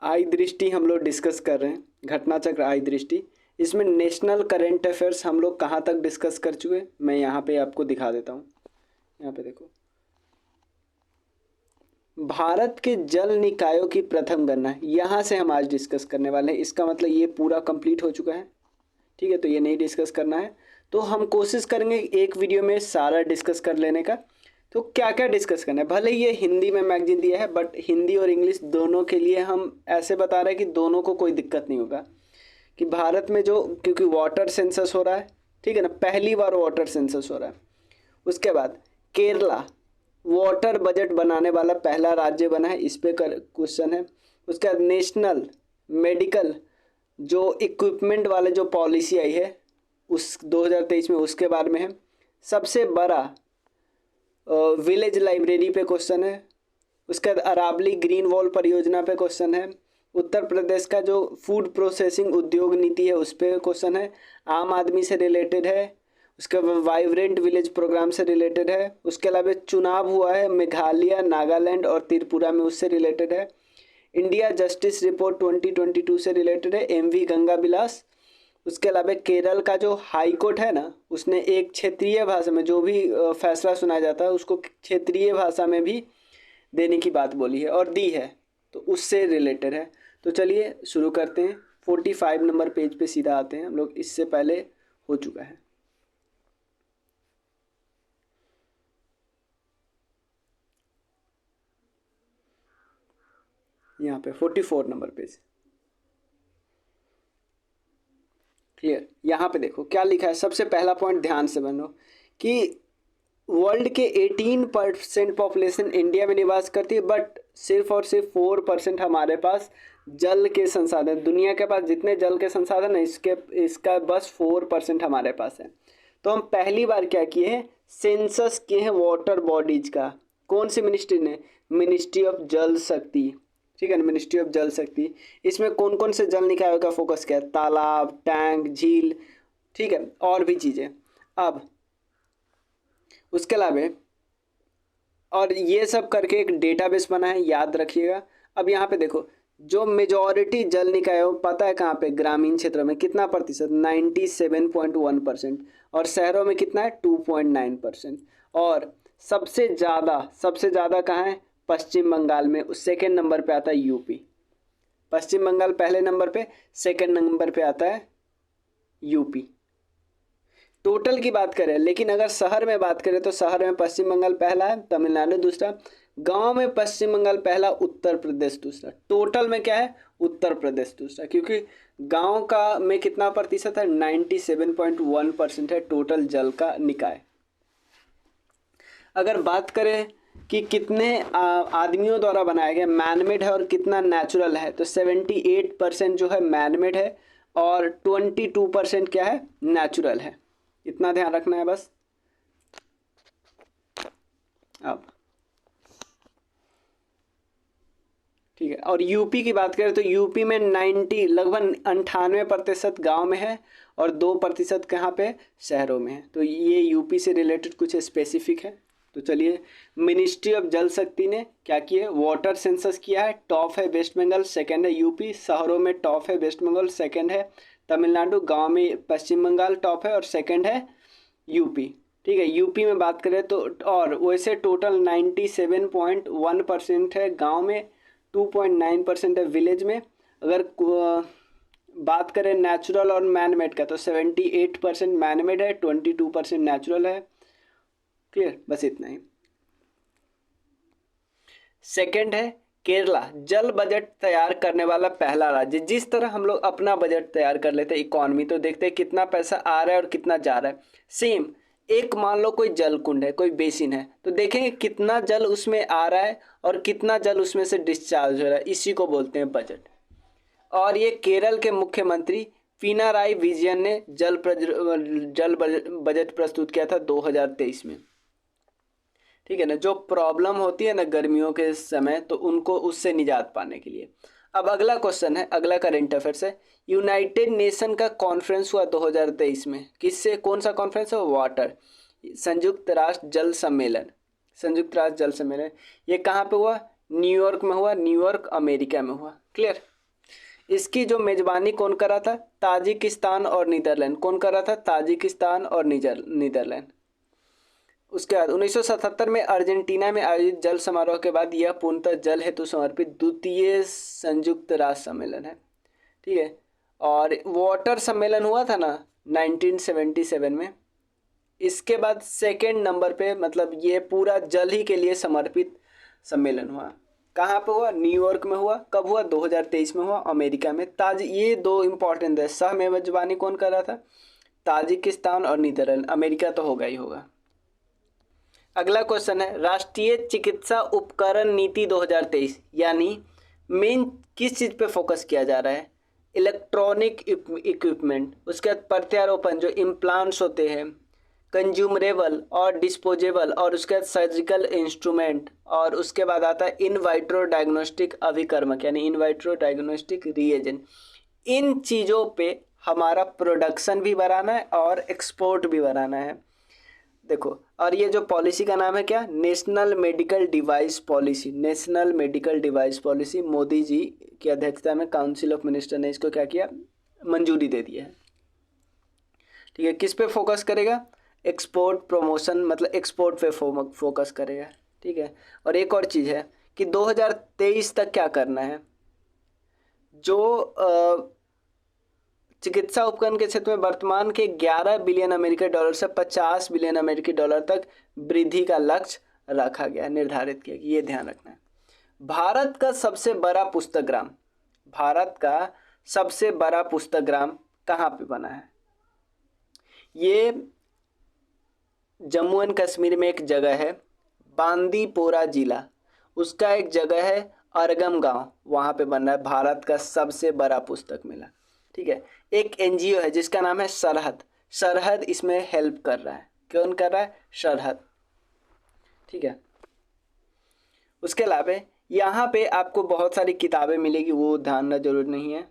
आई दृष्टि हम लोग डिस्कस कर रहे हैं, घटना चक्र आई दृष्टि। इसमें नेशनल करंट अफेयर्स हम लोग कहाँ तक डिस्कस कर चुके हैं, मैं यहाँ पे आपको दिखा देता हूँ। यहाँ पे देखो, भारत के जल निकायों की प्रथम गणना, यहाँ से हम आज डिस्कस करने वाले हैं। इसका मतलब ये पूरा कंप्लीट हो चुका है, ठीक है, तो ये नहीं डिस्कस करना है। तो हम कोशिश करेंगे एक वीडियो में सारा डिस्कस कर लेने का। तो क्या क्या डिस्कस करना है, भले ये हिंदी में मैगजीन दिया है, बट हिंदी और इंग्लिश दोनों के लिए हम ऐसे बता रहे हैं कि दोनों को कोई दिक्कत नहीं होगा। कि भारत में जो, क्योंकि वाटर सेंसस हो रहा है, ठीक है ना, पहली बार वाटर सेंसस हो रहा है। उसके बाद केरला वाटर बजट बनाने वाला पहला राज्य बना है, इस पे क्वेश्चन है। उसके बाद नेशनल मेडिकल जो इक्विपमेंट वाले जो पॉलिसी आई है उस 2023 में, उसके बारे में है। सबसे बड़ा विलेज लाइब्रेरी पे क्वेश्चन है। उसके बाद अरावली ग्रीन वॉल परियोजना पे क्वेश्चन है। उत्तर प्रदेश का जो फूड प्रोसेसिंग उद्योग नीति है उस पर क्वेश्चन है, आम आदमी से रिलेटेड है। उसके बाद वाइब्रेंट विलेज प्रोग्राम से रिलेटेड है। उसके अलावा चुनाव हुआ है मेघालय, नागालैंड और त्रिपुरा में, उससे रिलेटेड है। इंडिया जस्टिस रिपोर्ट 2022 से रिलेटेड है, एमवी गंगा बिलास। उसके अलावा केरल का जो हाई कोर्ट है ना, उसने एक क्षेत्रीय भाषा में जो भी फैसला सुनाया जाता है उसको क्षेत्रीय भाषा में भी देने की बात बोली है और दी है, तो उससे रिलेटेड है। तो चलिए शुरू करते हैं। 45 नंबर पेज पे सीधा आते हैं हम लोग, इससे पहले हो चुका है। यहाँ पे 44 नंबर पेज, क्लियर। यहाँ पे देखो क्या लिखा है, सबसे पहला पॉइंट ध्यान से बनो कि वर्ल्ड के 18% पॉपुलेशन इंडिया में निवास करती है, बट सिर्फ और सिर्फ 4% हमारे पास जल के संसाधन। दुनिया के पास जितने जल के संसाधन है इसका बस 4% हमारे पास है। तो हम पहली बार क्या किए हैं, सेंसस किए हैं वाटर बॉडीज का। कौन सी मिनिस्ट्री ने, मिनिस्ट्री ऑफ जल शक्ति, ठीक है ना, मिनिस्ट्री ऑफ जल शक्ति। इसमें कौन कौन से जल निकायों का फोकस किया है, तालाब, टैंक, झील, ठीक है, और भी चीज़ें। अब उसके अलावा और ये सब करके एक डेटाबेस बना है, याद रखिएगा। अब यहाँ पे देखो, जो मेजॉरिटी जल निकाय पता है कहाँ पे, ग्रामीण क्षेत्रों में कितना प्रतिशत, 97.1%, और शहरों में कितना है, 2.9%। और सबसे ज़्यादा कहाँ है, पश्चिम बंगाल में। उस सेकेंड नंबर पे आता है यूपी। पश्चिम बंगाल पहले नंबर पे, सेकेंड नंबर पे आता है यूपी। टोटल की बात करें, लेकिन अगर शहर में बात करें तो शहर में पश्चिम बंगाल पहला है, तमिलनाडु दूसरा, गांव में पश्चिम बंगाल पहला, उत्तर प्रदेश दूसरा। टोटल में क्या है, उत्तर प्रदेश दूसरा, क्योंकि गांव का में कितना प्रतिशत है, 97.1% है टोटल जल का निकाय। अगर बात करें कि कितने आदमियों द्वारा बनाया गया, मैनमेड है और कितना नेचुरल है, तो 78% जो है मैनमेड है और 22% क्या है, नेचुरल है। इतना ध्यान रखना है बस। अब ठीक है, और यूपी की बात करें तो यूपी में लगभग 98% गाँव में है और 2% कहाँ पे, शहरों में है। तो ये यूपी से रिलेटेड कुछ स्पेसिफिक है। तो चलिए, मिनिस्ट्री ऑफ जल शक्ति ने क्या किया, वाटर सेंसस किया है। टॉप है वेस्ट बंगाल, सेकंड है यूपी। शहरों में टॉप है वेस्ट बंगाल, सेकंड है तमिलनाडु। गांव में पश्चिम बंगाल टॉप है और सेकंड है यूपी, ठीक है। यूपी में बात करें तो, और वैसे टोटल 97.1% है गांव में, 2.9% है विलेज में। अगर बात करें नेचुरल और मैनमेड का, तो 78% मैनमेड है, 22% नेचुरल है। क्लियर, बस इतना ही। सेकंड है केरला, जल बजट तैयार करने वाला पहला राज्य। जिस तरह हम लोग अपना बजट तैयार कर लेते हैं इकॉनमी, तो देखते हैं कितना पैसा आ रहा है और कितना जा रहा है। सेम एक मान लो कोई जल कुंड है, कोई बेसिन है, तो देखेंगे कितना जल उसमें आ रहा है और कितना जल उसमें से डिस्चार्ज हो रहा है, इसी को बोलते हैं बजट। और ये केरल के मुख्यमंत्री पिनाराई विजयन ने जल बजट प्रस्तुत किया था 2023 में, ठीक है ना। जो प्रॉब्लम होती है ना गर्मियों के समय, तो उनको उससे निजात पाने के लिए। अब अगला क्वेश्चन है, अगला करंट अफेयर्स है। यूनाइटेड नेशन का कॉन्फ्रेंस हुआ 2023 में, किससे, कौन सा कॉन्फ्रेंस है, वाटर, संयुक्त राष्ट्र जल सम्मेलन, संयुक्त राष्ट्र जल सम्मेलन। ये कहाँ पे हुआ, न्यूयॉर्क में हुआ, न्यूयॉर्क अमेरिका में हुआ। क्लियर, इसकी जो मेजबानी कौन कर रहा था? ताजिकिस्तान और नीदरलैंड। कौन कर रहा था? ताजिकिस्तान और नीदरलैंड। उसके बाद 1977 में अर्जेंटीना में आयोजित जल समारोह के बाद यह पूर्णतः जल हेतु समर्पित द्वितीय संयुक्त राष्ट्र सम्मेलन है। ठीक है, और वाटर सम्मेलन हुआ था ना 1977 में। इसके बाद सेकेंड नंबर पे, मतलब ये पूरा जल ही के लिए समर्पित सम्मेलन हुआ। कहाँ पे हुआ? न्यूयॉर्क में हुआ। कब हुआ? 2023 में हुआ, अमेरिका में। ये दो इंपॉर्टेंट है। सह मेजबानी कौन कर रहा था? ताजिकिस्तान और नीदरलैंड। अमेरिका तो होगा ही होगा। अगला क्वेश्चन है, राष्ट्रीय चिकित्सा उपकरण नीति 2023 यानी मेन किस चीज़ पे फोकस किया जा रहा है? इलेक्ट्रॉनिक इक्विपमेंट, उसके बाद प्रत्यारोपण जो इम्प्लांट्स होते हैं, कंज्यूमरेबल और डिस्पोजेबल, और उसके बाद सर्जिकल इंस्ट्रूमेंट, और उसके बाद आता है इन वाइट्रो डायग्नोस्टिक अभिकर्मक यानी इन वाइट्रो डायग्नोस्टिक रिएजेंट। इन चीज़ों पे हमारा प्रोडक्शन भी बढ़ाना है और एक्सपोर्ट भी बढ़ाना है। देखो, और ये जो पॉलिसी का नाम है क्या? National medical device policy. National medical device policy Modi ji की अध्यक्षता में काउंसिल ऑफ मिनिस्टर ने इसको क्या किया? मंजूरी दे दी है। ठीक है, किस पे फोकस करेगा? एक्सपोर्ट प्रमोशन, मतलब एक्सपोर्ट पे फोकस करेगा। ठीक है, और एक और चीज़ है कि 2023 तक क्या करना है? जो चिकित्सा उपकरण के क्षेत्र में वर्तमान के 11 बिलियन अमेरिकी डॉलर से 50 बिलियन अमेरिकी डॉलर तक वृद्धि का लक्ष्य रखा गया, निर्धारित किया गया। ये ध्यान रखना है। भारत का सबसे बड़ा पुस्तकग्राम, भारत का सबसे बड़ा पुस्तकग्राम कहाँ पे बना है? ये जम्मू एंड कश्मीर में एक जगह है, बांदीपोरा जिला, उसका एक जगह है अरगम गांव, वहाँ पे बन रहा है भारत का सबसे बड़ा पुस्तक मेला। ठीक है, एक एनजीओ है जिसका नाम है सरहद। सरहद इसमें हेल्प कर रहा है। कौन कर रहा है? सरहद। ठीक है, उसके अलावा यहाँ पे आपको बहुत सारी किताबें मिलेगी, वो ध्यान रखना जरूरी नहीं है।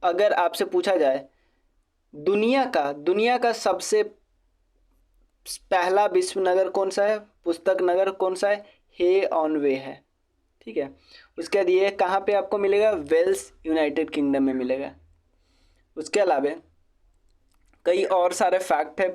अगर आपसे पूछा जाए दुनिया का सबसे पहला विश्व नगर कौन सा है, पुस्तक नगर कौन सा है? हे ऑन वे है। ठीक है, उसके बाद ये कहाँ पे आपको मिलेगा? वेल्स, यूनाइटेड किंगडम में मिलेगा। उसके अलावा कई और सारे फैक्ट है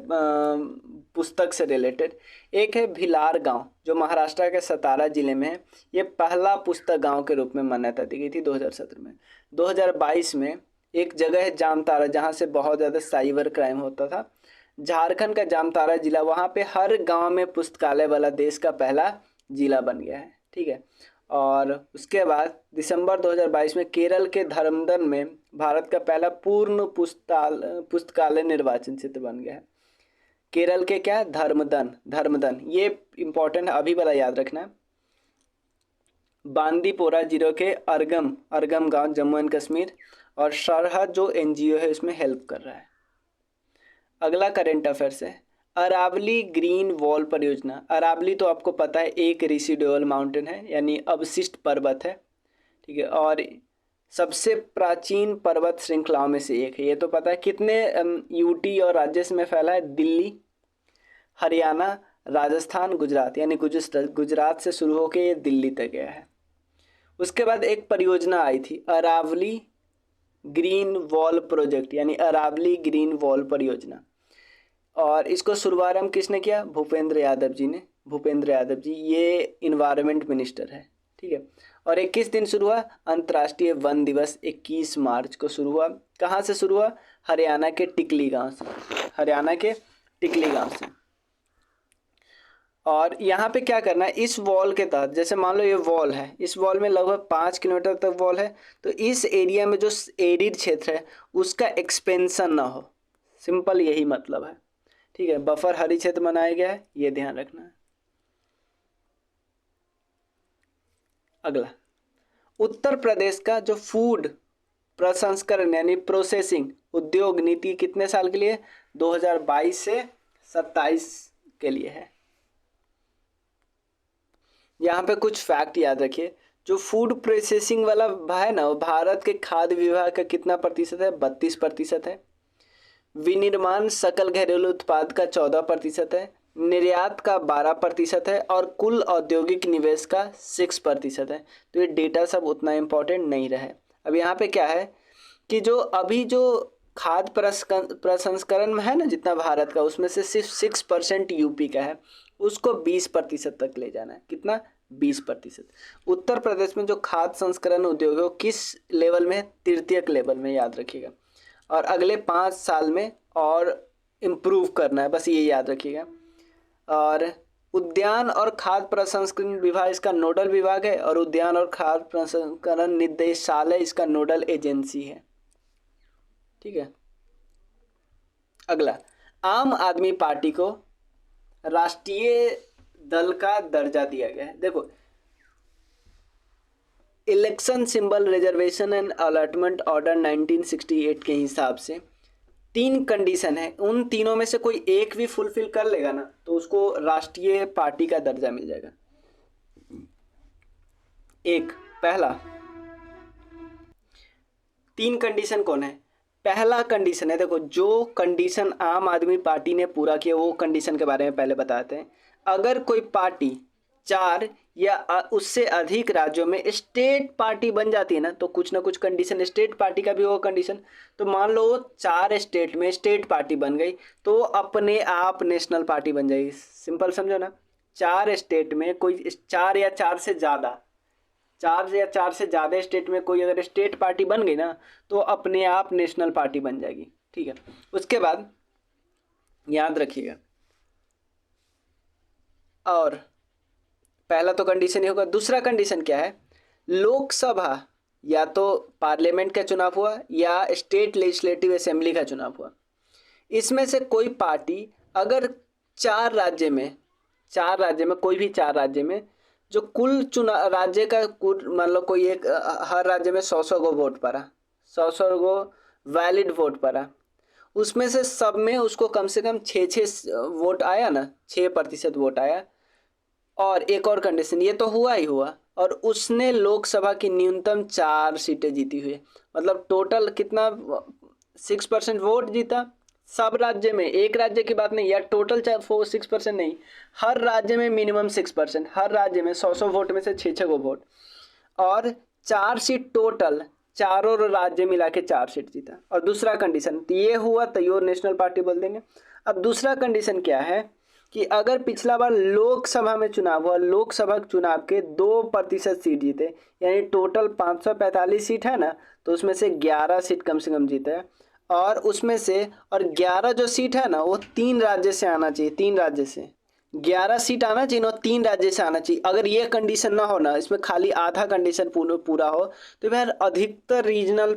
पुस्तक से रिलेटेड। एक है भिलार गांव जो महाराष्ट्र के सतारा जिले में है। ये पहला पुस्तक गांव के रूप में मान्यता दी गई थी 2017 में। 2022 में एक जगह है जामताड़ा जहां से बहुत ज़्यादा साइबर क्राइम होता था। झारखंड का जामताड़ा जिला, वहाँ पे हर गांव में पुस्तकालय वाला देश का पहला जिला बन गया है। ठीक है, और उसके बाद दिसंबर 2022 में केरल के धर्मदन में भारत का पहला पूर्ण पुस्तकालय निर्वाचन क्षेत्र बन गया है। केरल के क्या? धर्मदन, ये इंपॉर्टेंट है, अभी वाला याद रखना। बांदीपोरा जिले के अरगम गांव, जम्मू एंड कश्मीर, और सरहद जो एनजीओ है उसमें हेल्प कर रहा है। अगला करेंट अफेयर्स है अरावली ग्रीन वॉल परियोजना। अरावली तो आपको पता है एक रेसिडुअल माउंटेन है यानी अवशिष्ट पर्वत है। ठीक है, और सबसे प्राचीन पर्वत श्रृंखलाओं में से एक है, ये तो पता है। कितने यूटी और राज्य में फैला है? दिल्ली, हरियाणा, राजस्थान, गुजरात, यानी गुजरात से शुरू होकर ये दिल्ली तक गया है। उसके बाद एक परियोजना आई थी अरावली ग्रीन वॉल प्रोजेक्ट, यानी अरावली ग्रीन वॉल परियोजना, और इसको शुभारंभ किसने किया? भूपेंद्र यादव जी ने। भूपेंद्र यादव जी ये इन्वायरमेंट मिनिस्टर है। ठीक है, और 21 दिन शुरू हुआ? अंतर्राष्ट्रीय वन दिवस 21 मार्च को शुरू हुआ। कहाँ से शुरू हुआ? हरियाणा के टिकली गांव से। हरियाणा के टिकली गांव से। और यहाँ पे क्या करना है? इस वॉल के तहत, जैसे मान लो ये वॉल है, इस वॉल में लगभग 5 किलोमीटर तक वॉल है, तो इस एरिया में जो एरिड क्षेत्र है उसका एक्सपेंशन ना हो, सिंपल यही मतलब है। ठीक है, बफर हरी क्षेत्र बनाया गया है, ये ध्यान रखना है। अगला, उत्तर प्रदेश का जो फूड प्रसंस्करण यानी प्रोसेसिंग उद्योग नीति कितने साल के लिए? 2022 से 27 के लिए है। यहाँ पे कुछ फैक्ट याद रखिए। जो फूड प्रोसेसिंग वाला है ना, वो भारत के खाद्य विभाग का कितना प्रतिशत है? 32% है। विनिर्माण सकल घरेलू उत्पाद का 14% है। निर्यात का 12% है, और कुल औद्योगिक निवेश का 6% है। तो ये डेटा सब उतना इम्पोर्टेंट नहीं रहे। अब यहाँ पे क्या है कि जो अभी जो खाद्य प्रसंस्करण में है ना जितना भारत का, उसमें से सिर्फ 6% यूपी का है, उसको 20% तक ले जाना है। कितना? 20%। उत्तर प्रदेश में जो खाद्य संस्करण उद्योग है वो किस लेवल में है? तृतीयक लेवल में, याद रखिएगा। और अगले 5 साल में और इम्प्रूव करना है, बस ये याद रखिएगा। और उद्यान और खाद्य प्रसंस्करण विभाग इसका नोडल विभाग है, और उद्यान और खाद्य प्रसंस्करण निदेशालय इसका नोडल एजेंसी है। ठीक है। अगला, आम आदमी पार्टी को राष्ट्रीय दल का दर्जा दिया गया है। देखो, election symbol reservation and allotment order 1968 के हिसाब से 3 कंडीशन है, उन तीनों में से कोई एक भी फुलफिल कर लेगा ना तो उसको राष्ट्रीय पार्टी का दर्जा मिल जाएगा। एक, पहला, 3 कंडीशन कौन है? पहला कंडीशन है, देखो जो कंडीशन आम आदमी पार्टी ने पूरा किया वो कंडीशन के बारे में पहले बताते हैं। अगर कोई पार्टी 4 या उससे अधिक राज्यों में स्टेट पार्टी बन जाती है ना, तो कुछ ना कुछ कंडीशन स्टेट पार्टी का भी होगा कंडीशन। तो मान लो 4 स्टेट में स्टेट पार्टी बन गई तो अपने आप नेशनल पार्टी बन जाएगी। सिंपल समझो ना, 4 स्टेट में कोई 4 या 4 से ज़्यादा 4 या 4 से ज़्यादा स्टेट में कोई अगर स्टेट पार्टी बन गई ना तो अपने आप नेशनल पार्टी बन जाएगी। ठीक है। उसके बाद याद रखिएगा, और पहला तो कंडीशन ही होगा। दूसरा कंडीशन क्या है? लोकसभा या तो पार्लियामेंट का चुनाव हुआ या स्टेट लेजिस्लेटिव असेंबली का चुनाव हुआ, इसमें से कोई पार्टी अगर 4 राज्य में कोई भी 4 राज्य में जो कुल चुनाव राज्य का कुल मान लो कोई एक हर राज्य में 100 गो वोट पड़ा, 100 गो वैलिड वोट पड़ा, उसमें से सब में उसको कम से कम 6 वोट आया ना, 6% वोट आया। और एक और कंडीशन, ये तो हुआ ही हुआ, और उसने लोकसभा की न्यूनतम 4 सीटें जीती हुई, मतलब टोटल कितना 6% वोट जीता सब राज्य में, एक राज्य की बात नहीं, या टोटल 6% नहीं, हर राज्य में मिनिमम 6%, हर राज्य में 100 वोट में से 6 गो वोट, और 4 सीट टोटल, चारों राज्य मिला के 4 सीट जीता। और दूसरा कंडीशन ये हुआ तो ये नेशनल पार्टी बोल देंगे। अब दूसरा कंडीशन क्या है कि अगर पिछला बार लोकसभा में चुनाव हुआ, लोकसभा चुनाव के 2% सीट जीते, यानी टोटल 545 सीट है ना, तो उसमें से 11 सीट कम से कम जीते हैं, और उसमें से और 11 जो सीट है ना वो 3 राज्य से आना चाहिए, 3 राज्य से 11 सीट आना चाहिए और 3 राज्य से आना चाहिए। अगर ये कंडीशन ना हो ना, इसमें खाली आधा कंडीशन पूरा हो, तो फिर अधिकतर रीजनल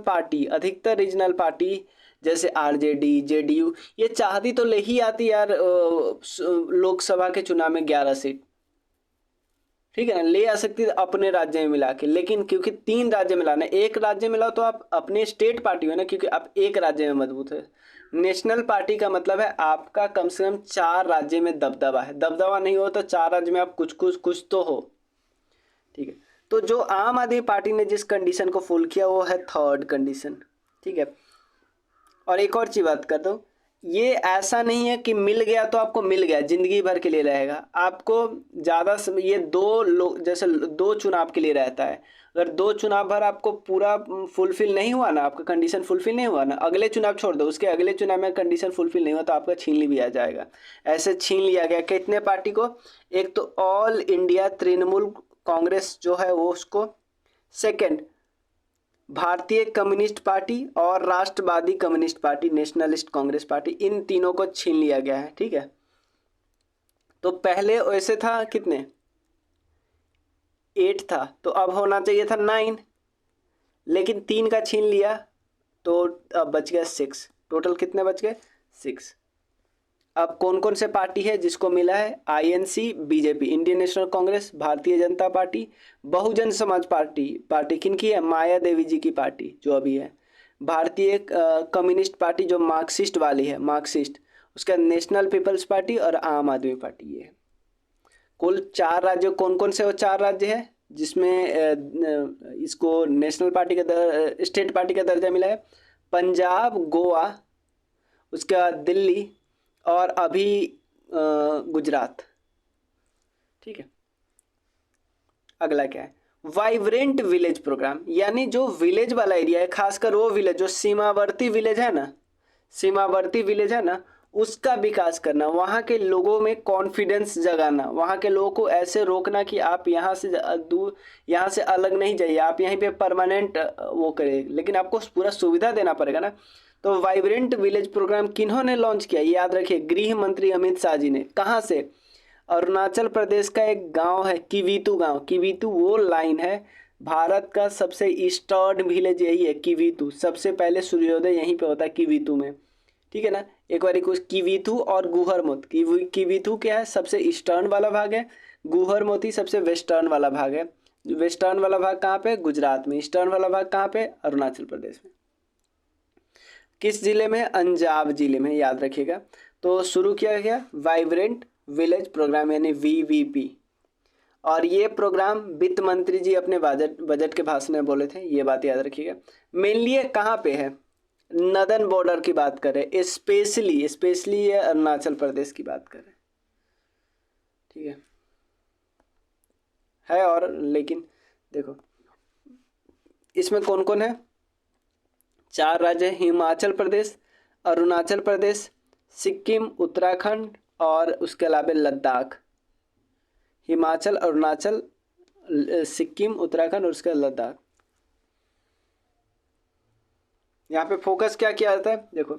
पार्टी जैसे आरजेडी, जेडीयू ये चाहती तो ले ही आती यार लोकसभा के चुनाव में 11 सीट, ठीक है ना, ले आ सकती अपने राज्य में मिला के, लेकिन क्योंकि 3 राज्य मिलाना, एक राज्य मिलाओ तो आप अपने स्टेट पार्टी हो ना, क्योंकि आप एक राज्य में मजबूत है। नेशनल पार्टी का मतलब है आपका कम से कम 4 राज्य में दबदबा है, दबदबा नहीं हो तो 4 राज्य में आप कुछ तो हो। ठीक है। तो जो आम आदमी पार्टी ने जिस कंडीशन को फुल किया वो है 3rd कंडीशन। ठीक है। और एक और चीज बात करता हूँ, ये ऐसा नहीं है कि मिल गया तो आपको मिल गया, जिंदगी भर के लिए रहेगा। आपको ज़्यादा ये 2 लोग जैसे 2 चुनाव के लिए रहता है, अगर 2 चुनाव भर आपको पूरा फुलफिल नहीं हुआ ना, आपका कंडीशन फुलफिल नहीं हुआ ना, अगले चुनाव छोड़ दो, उसके अगले चुनाव में कंडीशन फुलफिल नहीं हुआ तो आपका छीन लिया जाएगा। ऐसे छीन लिया गया कितने पार्टी को? एक तो ऑल इंडिया तृणमूल कांग्रेस जो है वो उसको, सेकेंड भारतीय कम्युनिस्ट पार्टी और राष्ट्रवादी communist party, Nationalist Congress Party, इन तीनों को छीन लिया गया है। ठीक है। तो पहले वैसे था कितने 8 था, तो अब होना चाहिए था 9, लेकिन 3 का छीन लिया तो अब बच गया 6, टोटल कितने बच गए 6। अब कौन कौन से पार्टी है जिसको मिला है? INC, BJP, Indian national Congress, Bharatiya Janata party, Bahujan Samaj party किनकी है? माया देवी जी की पार्टी जो अभी है, भारतीय कम्युनिस्ट पार्टी जो मार्क्सिस्ट वाली है, मार्क्सिस्ट, उसका नेशनल पीपल्स पार्टी और आम आदमी पार्टी। ये है कुल 4 राज्य। कौन कौन से वो 4 राज्य है जिसमें इसको नेशनल पार्टी का स्टेट पार्टी का दर्जा मिला है? पंजाब, गोवा, उसके बाद दिल्ली और अभी गुजरात। ठीक है। अगला क्या है? वाइब्रेंट विलेज प्रोग्राम, यानी जो विलेज वाला एरिया है, खासकर वो विलेज जो सीमावर्ती विलेज है ना, सीमावर्ती विलेज है ना, उसका विकास करना, वहाँ के लोगों में कॉन्फिडेंस जगाना, वहाँ के लोगों को ऐसे रोकना कि आप यहाँ से दूर, यहाँ से अलग नहीं जाइए, आप यहीं पे परमानेंट वो करें, लेकिन आपको पूरा सुविधा देना पड़ेगा ना। तो वाइब्रेंट विलेज प्रोग्राम किन्होंने लॉन्च किया, याद रखिए, गृह मंत्री अमित शाह जी ने। कहाँ से? अरुणाचल प्रदेश का एक गांव है किवीतू गांव। किवीतू वो लाइन है, भारत का सबसे ईस्टर्न विलेज यही है, किवीतू। सबसे पहले सूर्योदय यहीं पे होता है, किवीतू में। ठीक है ना, एक बार कुछ किवीतू और गुहरमोती। किवीतू क्या है? सबसे ईस्टर्न वाला भाग है। गुहरमोती सबसे वेस्टर्न वाला भाग है। वेस्टर्न वाला भाग कहाँ पे? गुजरात में। ईस्टर्न वाला भाग कहाँ पे? अरुणाचल प्रदेश में। किस जिले में? अंजाव जिले में, याद रखिएगा। तो शुरू किया गया वाइब्रेंट विलेज प्रोग्राम, यानी वीवीपी। और ये प्रोग्राम वित्त मंत्री जी अपने बजट के भाषण में बोले थे, ये बात याद रखिएगा। मेनली ये कहाँ पे है? नदन बॉर्डर की बात करें, स्पेशली ये अरुणाचल प्रदेश की बात करें। ठीक है और, लेकिन देखो इसमें कौन कौन है? 4 राज्य: हिमाचल प्रदेश, अरुणाचल प्रदेश, सिक्किम, उत्तराखंड और उसके अलावा लद्दाख। हिमाचल, अरुणाचल, सिक्किम, उत्तराखंड और उसके लद्दाख। यहाँ पे फोकस क्या किया जाता है? देखो,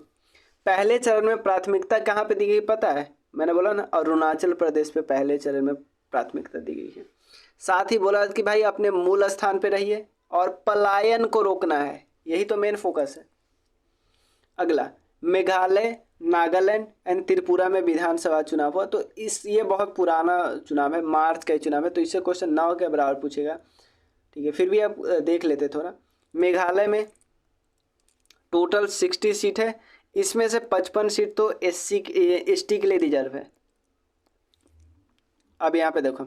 पहले चरण में प्राथमिकता कहाँ पे दी गई पता है? मैंने बोला ना, अरुणाचल प्रदेश पे पहले चरण में प्राथमिकता दी गई है। साथ ही बोला कि भाई अपने मूल स्थान पे रहिए और पलायन को रोकना है, यही तो मेन फोकस है। अगला, मेघालय, नागालैंड एंड त्रिपुरा में विधानसभा चुनाव हुआ। तो ये बहुत पुराना चुनाव है, मार्च का चुनाव है, तो इससे क्वेश्चन ना हो के बराबर पूछेगा। ठीक है, फिर भी आप देख लेते थोड़ा। मेघालय में टोटल 60 सीट है, इसमें से 55 सीट तो SC ST के लिए रिजर्व है। अब यहाँ पे देखो,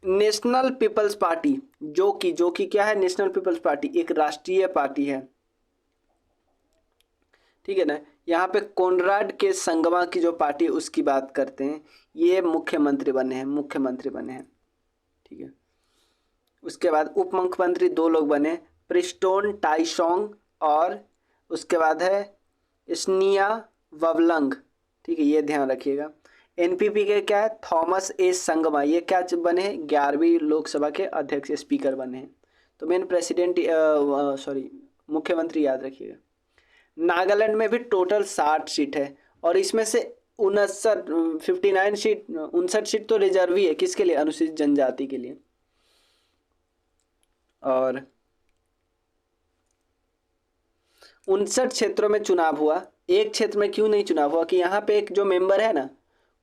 नेशनल पीपल्स पार्टी, जो कि क्या है? नेशनल पीपल्स पार्टी एक राष्ट्रीय पार्टी है। ठीक है ना, यहाँ पे कोनराड के संगमा की जो पार्टी है उसकी बात करते हैं, ये मुख्यमंत्री बने हैं। ठीक है, उसके बाद उप मुख्यमंत्री 2 लोग बने, प्रिस्टोन टाइसोंग और उसके बाद है स्निया ववलंग। ठीक है, ये ध्यान रखिएगा। NPP के क्या है? थॉमस ए संगमा, ये क्या बने? 11वीं लोकसभा के अध्यक्ष, स्पीकर बने हैं। तो मेन प्रेसिडेंट मुख्यमंत्री याद रखिएगा। नागालैंड में भी टोटल 60 सीट है और इसमें से 59 सीट तो रिजर्व ही है। किसके लिए? अनुसूचित जनजाति के लिए। और 59 क्षेत्रों में चुनाव हुआ। एक क्षेत्र में क्यों नहीं चुनाव हुआ कि यहाँ पे एक जो मेंबर है ना,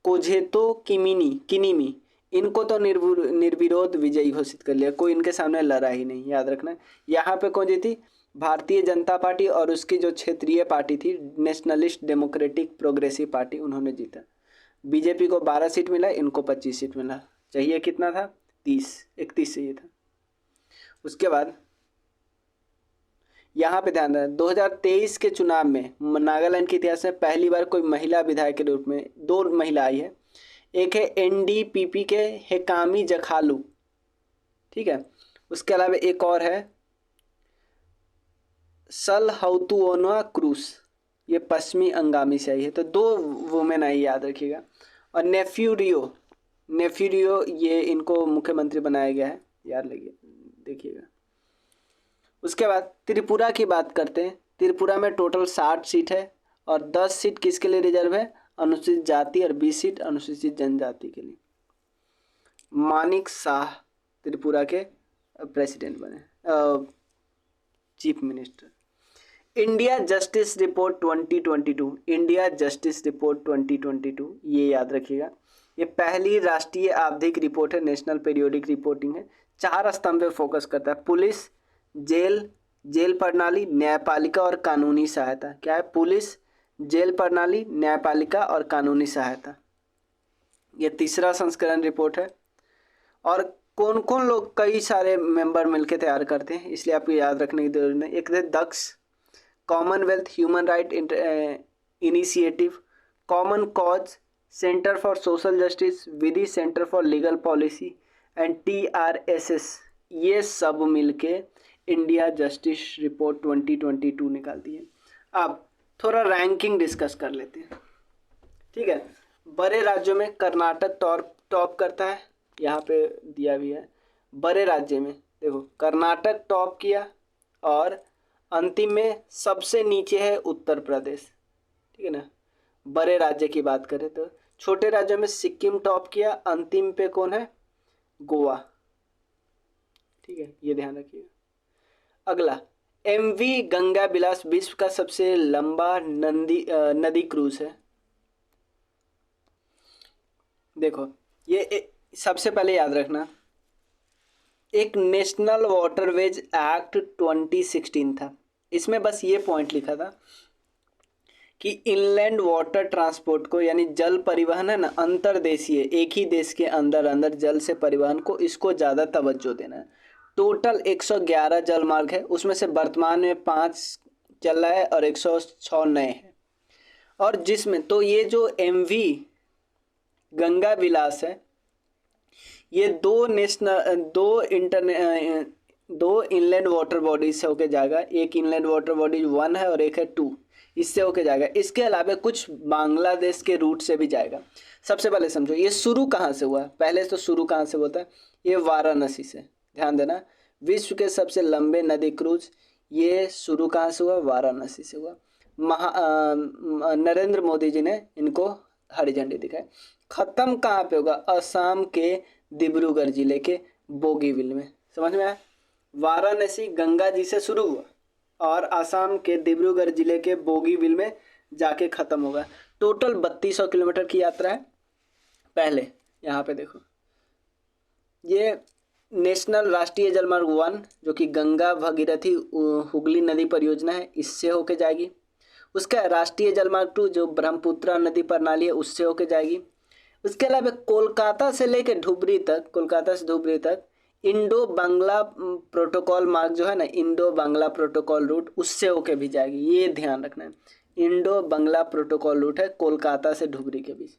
कोजेतो किनीमी, इनको तो निर्विरोध विजयी घोषित कर लिया, कोई इनके सामने लड़ा ही नहीं, याद रखना। यहाँ पे कौन जीती? भारतीय जनता पार्टी और उसकी जो क्षेत्रीय पार्टी थी, नेशनलिस्ट डेमोक्रेटिक प्रोग्रेसिव पार्टी, उन्होंने जीता। बीजेपी को 12 सीट मिला, इनको 25 सीट मिला। चाहिए कितना था? 31 चाहिए था। उसके बाद यहाँ पे ध्यान दें, 2023 के चुनाव में नागालैंड के इतिहास में पहली बार कोई महिला विधायक के रूप में 2 महिला आई है। एक है NDPP के हेकामी जखालू, ठीक है। उसके अलावा एक और है सलहौतुओना क्रूस, ये पश्चिमी अंगामी से आई है। तो 2 वुमेन आई, याद रखिएगा। और नेफ्यूरियो ये इनको मुख्यमंत्री बनाया गया है, याद लगिए, देखिएगा। उसके बाद त्रिपुरा की बात करते हैं। त्रिपुरा में टोटल 60 सीट है और 10 सीट किसके लिए रिजर्व है? अनुसूचित जाति और 20 सीट अनुसूचित जनजाति के लिए। मानिक शाह त्रिपुरा के प्रेसिडेंट बने, chief minister. India justice report 2022, India justice report 2022, ये याद रखिएगा। ये पहली राष्ट्रीय आवधिक रिपोर्ट है, नेशनल पीरियोडिक रिपोर्टिंग है। 4 स्तंभ पे फोकस करता है: पुलिस, जेल प्रणाली, न्यायपालिका और कानूनी सहायता। क्या है? पुलिस, जेल प्रणाली, न्यायपालिका और कानूनी सहायता। ये तीसरा संस्करण रिपोर्ट है। और कौन कौन लोग, कई सारे मेंबर मिलकर तैयार करते हैं, इसलिए आपको याद रखने की जरूरत नहीं। एक है Daksh, Commonwealth Human Right Initiative, Common Cause, Centre for Social Justice, Vidhi Centre for Legal Policy and TRSS, ये सब मिलके इंडिया जस्टिस रिपोर्ट 2022 निकालती है। अब थोड़ा रैंकिंग डिस्कस कर लेते हैं, ठीक है। बड़े राज्यों में कर्नाटक टॉप करता है, यहाँ पे दिया भी है। बड़े राज्य में देखो कर्नाटक टॉप किया, और अंतिम में सबसे नीचे है उत्तर प्रदेश, ठीक है ना। बड़े राज्य की बात करें तो छोटे राज्यों में सिक्किम टॉप किया, अंतिम पे कौन है, गोवा, ठीक है, ये ध्यान रखिएगा। अगला MV गंगा बिलास विश्व का सबसे लंबा नदी क्रूज है। देखो ये सबसे पहले याद रखना, एक नेशनल वाटरवेज एक्ट 2016 था, इसमें बस ये पॉइंट लिखा था कि इनलैंड वाटर ट्रांसपोर्ट को, यानी जल परिवहन है ना, अंतर्देशीय एक ही देश के अंदर अंदर जल से परिवहन को, इसको ज़्यादा तवज्जो देना है। टोटल 111 जल मार्ग है, उसमें से वर्तमान में 5 चल रहा है और 106 नए हैं। और जिसमें तो ये जो MV गंगा विलास है, ये दो इनलैंड वाटर बॉडीज से होके जाएगा। एक इनलैंड वाटर बॉडीज 1 है और एक है 2, इससे होके जाएगा। इसके अलावा कुछ बांग्लादेश के रूट से भी जाएगा। सबसे पहले समझो ये शुरू कहाँ से हुआ है, पहले तो शुरू कहाँ से होता है, ये वाराणसी से। ध्यान देना, विश्व के सबसे लंबे नदी क्रूज ये शुरू कहाँ से हुआ, वाराणसी से हुआ। नरेंद्र मोदी जी ने इनको हरी झंडी दिखाई। खत्म कहाँ पे होगा, असम के डिब्रूगढ़ जिले के बोगीबिल में। समझ में आया, वाराणसी गंगा जी से शुरू हुआ और असम के डिब्रूगढ़ जिले के बोगीबिल में जाके खत्म होगा। टोटल 3200 किलोमीटर की यात्रा है। पहले यहाँ पे देखो, ये नेशनल राष्ट्रीय जलमार्ग 1 जो कि गंगा भगीरथी हुगली नदी परियोजना है, इससे होके जाएगी। उसका राष्ट्रीय जलमार्ग 2 जो ब्रह्मपुत्र नदी प्रणाली है, उससे होके जाएगी। उसके अलावा कोलकाता से लेकर धुबरी तक, कोलकाता से धुबरी तक इंडो बांग्ला प्रोटोकॉल मार्ग जो है ना, इंडो बांग्ला प्रोटोकॉल रूट, उससे होके भी जाएगी। ये ध्यान रखना है, इंडो बांग्ला प्रोटोकॉल रूट है कोलकाता से धुबरी के बीच,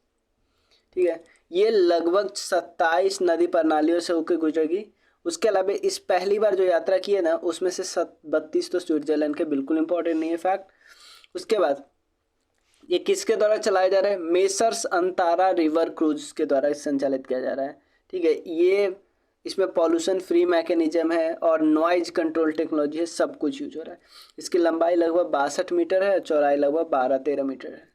ठीक है। ये लगभग 27 नदी प्रणालियों से होकर गुजरेगी। उसके अलावा इस पहली बार जो यात्रा की है ना, उसमें से 32 तो स्विट्जरलैंड के, बिल्कुल इंपॉर्टेंट नहीं है फैक्ट। उसके बाद ये किसके द्वारा चलाया जा रहा है, मेसर्स अंतारा रिवर क्रूज के द्वारा संचालित किया जा रहा है, ठीक है। ये इसमें पॉल्यूशन फ्री मैकेनिज्म है और नॉइज कंट्रोल टेक्नोलॉजी है, सब कुछ यूज हो रहा है। इसकी लंबाई लगभग 62 मीटर है, चौड़ाई लगभग 12-13 मीटर है।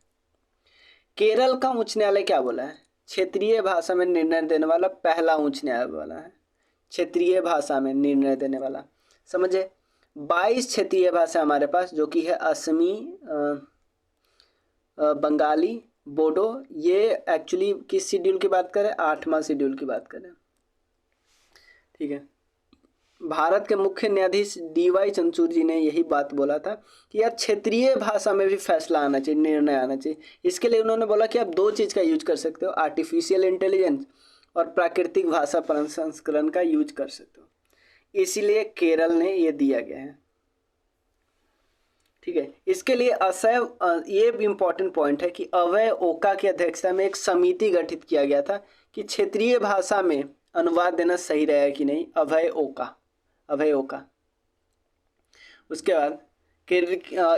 केरल का उच्च न्यायालय क्या बोला है, क्षेत्रीय भाषा में निर्णय देने वाला पहला उच्च न्यायालय वाला है। क्षेत्रीय भाषा में निर्णय देने वाला, समझे। 22 क्षेत्रीय भाषा हमारे पास, जो कि है असमी, बंगाली, बोडो। ये एक्चुअली किस शेड्यूल की बात करें, 8वां शेड्यूल की बात करें, ठीक है। भारत के मुख्य न्यायाधीश DY चंद्रचूड़ जी ने यही बात बोला था कि यार क्षेत्रीय भाषा में भी फैसला आना चाहिए, निर्णय आना चाहिए। इसके लिए उन्होंने बोला कि आप 2 चीज़ का यूज कर सकते हो, आर्टिफिशियल इंटेलिजेंस और प्राकृतिक भाषा प्रसंस्करण का यूज कर सकते हो। इसीलिए केरल ने ये दिया गया है, ठीक है। इसके लिए ये भी इम्पोर्टेंट पॉइंट है कि अभय ओका की अध्यक्षता में एक समिति गठित किया गया था कि क्षेत्रीय भाषा में अनुवाद देना सही रहेगा कि नहीं, अभय ओका। उसके बाद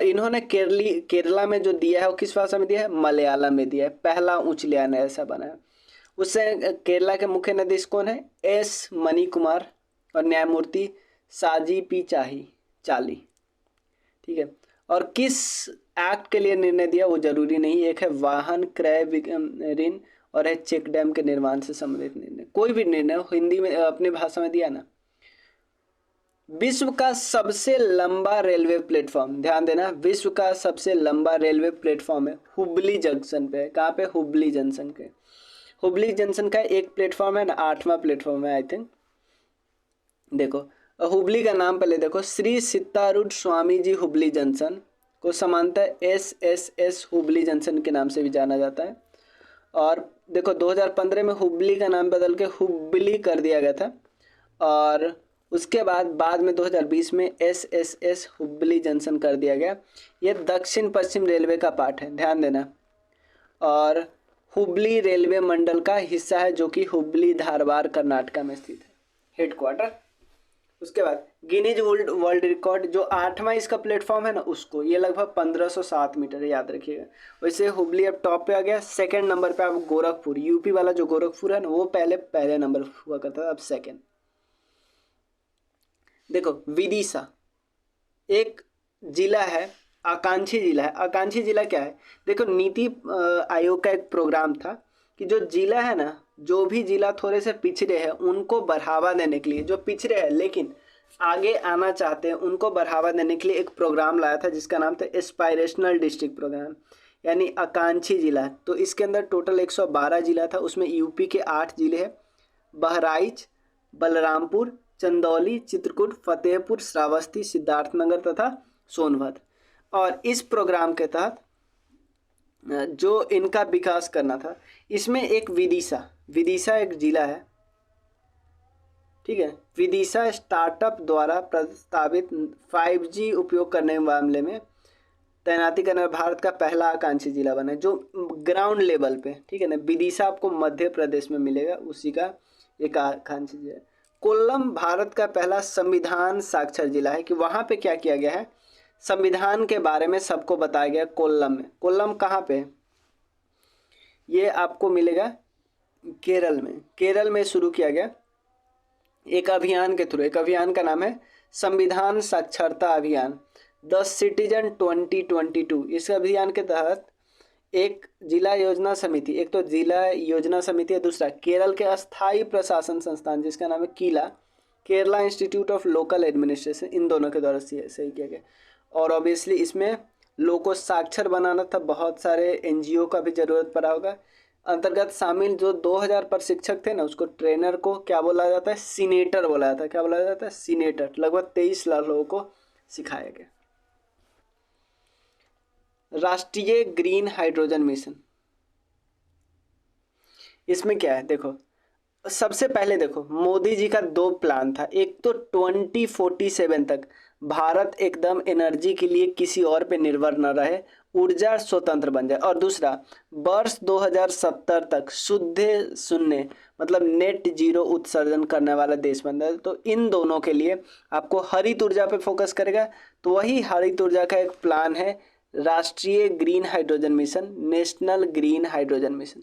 इन्होंने केरला में जो दिया है वो किस भाषा में दिया है, मलयालम में दिया है। पहला उच्च न्यायालय ऐसा बना है। उससे केरला के मुख्य न्यायाधीश कौन है, S मणिकुमार और न्यायमूर्ति साजी पी चाली, ठीक है। और किस एक्ट के लिए निर्णय दिया वो जरूरी नहीं, एक है वाहन क्रय ऋण और है चेक डैम के निर्माण से संबंधित निर्णय। कोई भी निर्णय हिंदी में अपनी भाषा में दिया ना। विश्व का सबसे लंबा रेलवे प्लेटफॉर्म, ध्यान देना, विश्व का सबसे लंबा रेलवे प्लेटफॉर्म है हुबली जंक्शन पे। कहाँ पे, हुबली जंक्शन के। हुबली जंक्शन का एक प्लेटफॉर्म है ना, 8वां प्लेटफॉर्म है आई थिंक। देखो हुबली का नाम पहले देखो, श्री सीतारूढ़ स्वामी जी हुबली जंक्शन को समानतः SSS हुबली जंक्शन के नाम से भी जाना जाता है। और देखो 2015 में हुबली का नाम बदल के हुबली कर दिया गया था, और उसके बाद में 2020 में SSS हुबली जंक्शन कर दिया गया। ये दक्षिण पश्चिम रेलवे का पार्ट है, ध्यान देना। और हुबली रेलवे मंडल का हिस्सा है, जो कि हुबली धारवाड़ कर्नाटका में स्थित है, हेडक्वार्टर। उसके बाद गिनीज वर्ल्ड रिकॉर्ड, जो 8वां इसका प्लेटफॉर्म है ना, उसको, ये लगभग 1507 मीटर है, याद रखिएगा। वैसे हुबली अब टॉप पे आ गया। सेकंड नंबर पे अब गोरखपुर, यूपी वाला जो गोरखपुर है ना, वो पहले नंबर हुआ करता था, अब सेकंड। देखो विदिशा एक जिला है, आकांक्षी जिला है। आकांक्षी जिला क्या है? देखो नीति आयोग का एक प्रोग्राम था कि जो जिला है ना, जो भी जिला थोड़े से पिछड़े हैं उनको बढ़ावा देने के लिए, जो पिछड़े हैं लेकिन आगे आना चाहते हैं उनको बढ़ावा देने के लिए एक प्रोग्राम लाया था जिसका नाम था एस्पायरेशनल डिस्ट्रिक्ट प्रोग्राम, यानी आकांक्षी जिला। तो इसके अंदर टोटल 112 जिला था, उसमें यूपी के 8 जिले हैं, बहराइच, बलरामपुर, चंदौली, चित्रकूट, फतेहपुर, श्रावस्ती, सिद्धार्थनगर तथा सोनभद्र। और इस प्रोग्राम के तहत जो इनका विकास करना था, इसमें एक विदिशा एक जिला है, ठीक है। विदिशा स्टार्टअप द्वारा प्रस्तावित 5G उपयोग करने के मामले में तैनाती करने वाला भारत का पहला आकांक्षी जिला बना है, जो ग्राउंड लेवल पे, ठीक है ना। विदिशा आपको मध्य प्रदेश में मिलेगा, उसी का एक आकांक्षी जिला। कोल्लम भारत का पहला संविधान साक्षर जिला है, कि वहाँ पे क्या किया गया है, संविधान के बारे में सबको बताया गया कोल्लम में। कोल्लम कहाँ पे है? ये आपको मिलेगा केरल में। केरल में शुरू किया गया एक अभियान के थ्रू, एक अभियान का नाम है संविधान साक्षरता अभियान, द सिटीजन 2022। इस अभियान के तहत एक जिला योजना समिति, एक तो जिला योजना समिति है, दूसरा केरल के अस्थायी प्रशासन संस्थान जिसका नाम है KILA, Kerala Institute of Local Administration, इन दोनों के द्वारा सही किया गया। और ऑब्वियसली इसमें लोगों को साक्षर बनाना था, बहुत सारे एनजीओ का भी जरूरत पड़ा होगा। अंतर्गत शामिल जो 2000 प्रशिक्षक थे ना, उसको ट्रेनर को क्या बोला जाता है? सीनेटर बोला जाता है। क्या बोला जाता है? सीनेटर। लगभग 23 लाख लोगों को सिखाया गया। राष्ट्रीय ग्रीन हाइड्रोजन मिशन, इसमें क्या है? देखो सबसे पहले देखो मोदी जी का 2 प्लान था। एक तो 2047 तक भारत एकदम एनर्जी के लिए किसी और पे निर्भर न रहे, ऊर्जा स्वतंत्र बन जाए, और दूसरा वर्ष 2070 तक शुद्ध शून्य मतलब नेट जीरो उत्सर्जन करने वाला देश बन जाए। तो इन दोनों के लिए आपको हरित ऊर्जा पे फोकस करेगा, तो वही हरित ऊर्जा का एक प्लान है राष्ट्रीय green hydrogen mission, national green hydrogen mission.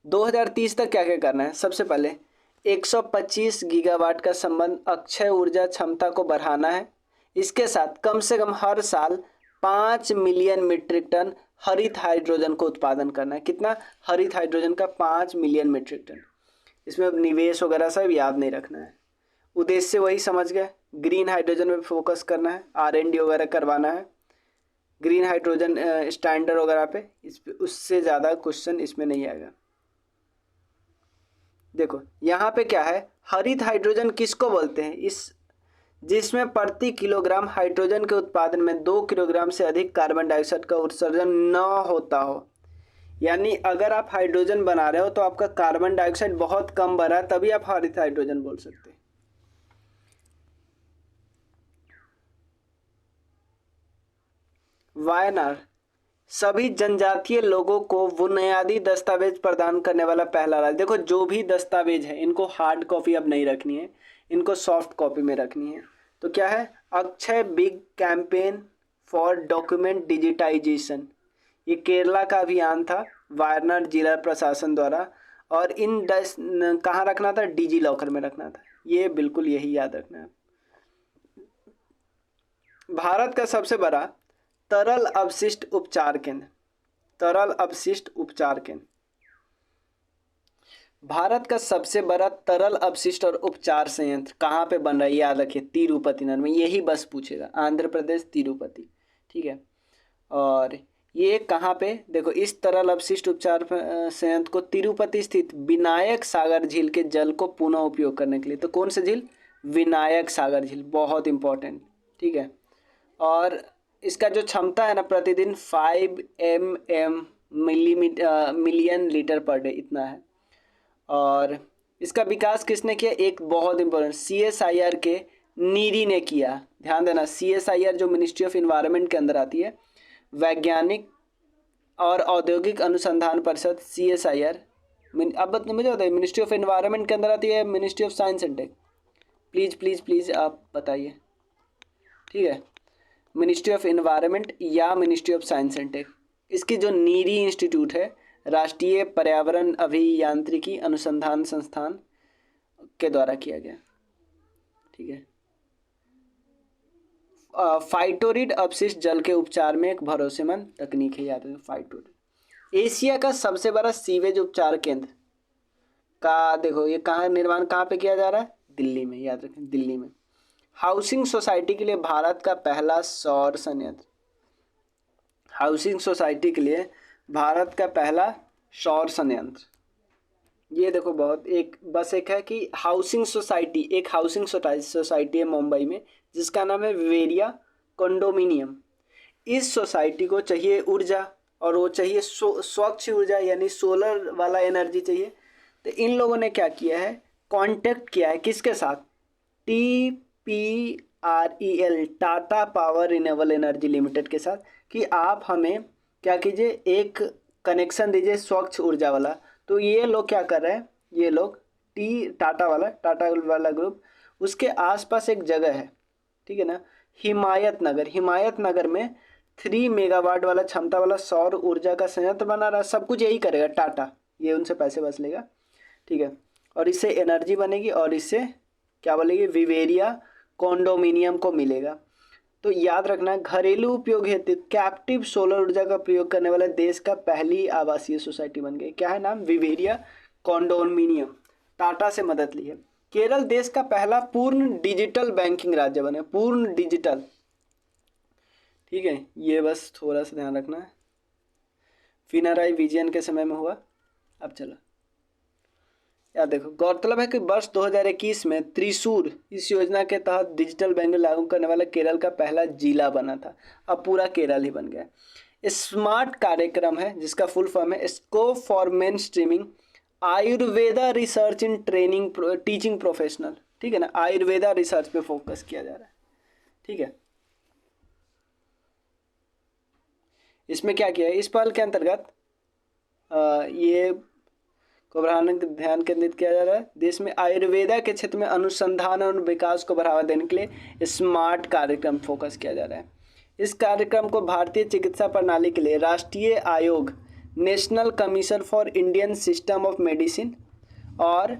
2030 तक क्या क्या करना है? सबसे पहले 125 गीगावाट का संबंध अक्षय ऊर्जा क्षमता को बढ़ाना है। इसके साथ कम से कम हर साल 5 मिलियन मीट्रिक टन हरित हाइड्रोजन को उत्पादन करना है। कितना? हरित हाइड्रोजन का 5 मिलियन मीट्रिक टन। इसमें अब निवेश वगैरह सब याद नहीं रखना है, उद्देश्य वही समझ गए, ग्रीन हाइड्रोजन पे फोकस करना है, R&D वगैरह करवाना है, ग्रीन हाइड्रोजन स्टैंडर्ड वगैरह पे, उससे ज़्यादा क्वेश्चन इसमें नहीं आएगा। देखो यहाँ पे क्या है, हरित हाइड्रोजन किसको बोलते हैं? जिसमें प्रति किलोग्राम हाइड्रोजन के उत्पादन में 2 किलोग्राम से अधिक कार्बन डाइऑक्साइड का उत्सर्जन न होता हो। यानी अगर आप हाइड्रोजन बना रहे हो तो आपका कार्बन डाइऑक्साइड बहुत कम बढ़ा है, तभी आप हरित हाइड्रोजन बोल सकते हैं। वायनाड सभी जनजातीय लोगों को बुनियादी दस्तावेज प्रदान करने वाला पहला राज्य। देखो जो भी दस्तावेज है इनको हार्ड कॉपी अब नहीं रखनी है, इनको सॉफ्ट कॉपी में रखनी है। तो क्या है? Akshaya big campaign for document digitization, ये केरला का अभियान था वायनाड जिला प्रशासन द्वारा, और इन कहाँ रखना था? डिजी लॉकर में रखना था। ये बिल्कुल यही याद रखना है। भारत का सबसे बड़ा तरल अपशिष्ट उपचार केंद्र, तरल अपशिष्ट उपचार केंद्र, भारत का सबसे बड़ा तरल अपशिष्ट और उपचार संयंत्र कहाँ पे बन रहा है? याद रखिए तिरुपति नगर में। यही बस पूछेगा, आंध्र प्रदेश तिरुपति, ठीक है। और ये कहाँ पे? देखो इस तरल अपशिष्ट उपचार संयंत्र को तिरुपति स्थित विनायक सागर झील के जल को पुनः उपयोग करने के लिए। तो कौन सा झील? विनायक सागर झील, बहुत इंपॉर्टेंट, ठीक है। और इसका जो क्षमता है ना प्रतिदिन 5 मिलियन लीटर पर डे, इतना है। और इसका विकास किसने किया? एक बहुत इंपॉर्टेंट CSIR के नीरी ने किया। ध्यान देना, CSIR जो मिनिस्ट्री ऑफ इन्वायरमेंट के अंदर आती है, वैज्ञानिक और औद्योगिक अनुसंधान परिषद CSIR। अब मुझे बताइए मिनिस्ट्री ऑफ एनवायरनमेंट के अंदर आती है ministry of science and tech. Please please please आप बताइए, ठीक है, मिनिस्ट्री ऑफ एनवायरनमेंट या ministry of science and tech. इसकी जो नीरी इंस्टीट्यूट है राष्ट्रीय पर्यावरण अभियांत्रिकी अनुसंधान संस्थान के द्वारा किया गया, ठीक है। फाइटोरिड अपशिष्ट जल के उपचार में एक भरोसेमंद तकनीक है, याद रखें फाइटोरिड। एशिया का सबसे बड़ा सीवेज उपचार केंद्र का देखो ये कहाँ निर्माण कहाँ पे किया जा रहा है, दिल्ली में, याद रखें दिल्ली में। हाउसिंग सोसाइटी के लिए भारत का पहला सौर संयंत्र, हाउसिंग सोसाइटी के लिए भारत का पहला सौर संयंत्र। ये देखो बहुत एक बस एक है कि हाउसिंग सोसाइटी, एक हाउसिंग सोसाइटी है मुंबई में जिसका नाम है विवेरिया कंडोमिनियम। इस सोसाइटी को चाहिए ऊर्जा और वो चाहिए स्वच्छ ऊर्जा यानी सोलर वाला एनर्जी चाहिए। तो इन लोगों ने क्या किया है, कांटेक्ट किया है किसके साथ, TPREL Tata power renewable energy limited के साथ कि आप हमें क्या कीजिए एक कनेक्शन दीजिए स्वच्छ ऊर्जा वाला। तो ये लोग क्या कर रहे हैं, ये लोग टाटा वाला ग्रुप, उसके आसपास एक जगह है, ठीक है ना, हिमायत नगर में 3 मेगावाट वाला क्षमता वाला सौर ऊर्जा का संयंत्र बना रहा है। सब कुछ यही करेगा टाटा, ये उनसे पैसे बस लेगा, ठीक है। और इससे एनर्जी बनेगी और इससे क्या बोलेगी, विवेरिया कॉन्डोमिनियम को मिलेगा। तो याद रखना घरेलू उपयोग हेतु कैप्टिव सोलर ऊर्जा का प्रयोग करने वाला देश का पहली आवासीय सोसाइटी बन गई। क्या है नाम, विवेरिया कॉन्डोमिनियम, टाटा से मदद ली है। केरल देश का पहला पूर्ण डिजिटल बैंकिंग राज्य बने, पूर्ण डिजिटल, ठीक है। ये बस थोड़ा सा ध्यान रखना है, पिनराई विजयन के समय में हुआ। अब चलो यार देखो, गौरतलब है कि वर्ष 2021 में त्रिशूर इस योजना के तहत डिजिटल बैंकिंग लागू करने वाला केरल का पहला जिला बना था। अब पूरा केरल ही बन गया। स्मार्ट कार्यक्रम है जिसका फुल फॉर्म है scope for main streaming Ayurveda research in training teaching professional, ठीक है ना, आयुर्वेदा रिसर्च पे फोकस किया जा रहा है, ठीक है। इसमें क्या किया है, इस पहल के अंतर्गत ये को बढ़ाने का ध्यान केंद्रित किया जा रहा है। देश में आयुर्वेदा के क्षेत्र में अनुसंधान और विकास को बढ़ावा देने के लिए स्मार्ट कार्यक्रम फोकस किया जा रहा है। इस कार्यक्रम को भारतीय चिकित्सा प्रणाली के लिए राष्ट्रीय आयोग, National Commission for Indian System of Medicine और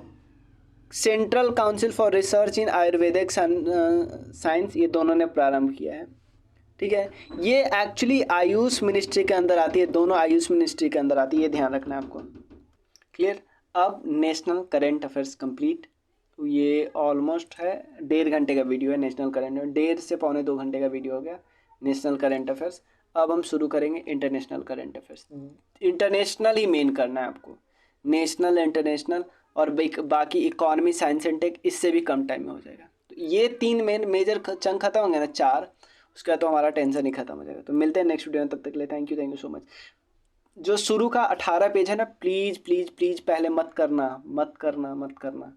Central Council for Research in Ayurvedic Science, ये दोनों ने प्रारंभ किया है, ठीक है। ये एक्चुअली आयुष मिनिस्ट्री के अंदर आती है, दोनों आयुष मिनिस्ट्री के अंदर आती है, ये ध्यान रखना है आपको, क्लियर। अब नेशनल करंट अफेयर्स कंप्लीट, तो ये ऑलमोस्ट है 1.5 घंटे का वीडियो है। नेशनल करंट 1.5 से 1.25 घंटे का वीडियो हो गया नेशनल करंट अफेयर्स। अब हम शुरू करेंगे इंटरनेशनल करंट अफेयर्स। इंटरनेशनल ही मेन करना है आपको, नेशनल इंटरनेशनल और बाकी इकोनॉमी साइंस एंड टेक इससे भी कम टाइम में हो जाएगा। तो ये 3 मेजर चंक खत्म होंगे ना, 4, उसके बाद तो हमारा टेंशन ही खत्म हो जाएगा। तो मिलते हैं नेक्स्ट वीडियो में, तब तक के लिए थैंक यू सो मच। जो शुरू का 18 पेज है ना, प्लीज़ प्लीज़ प्लीज़ पहले मत करना।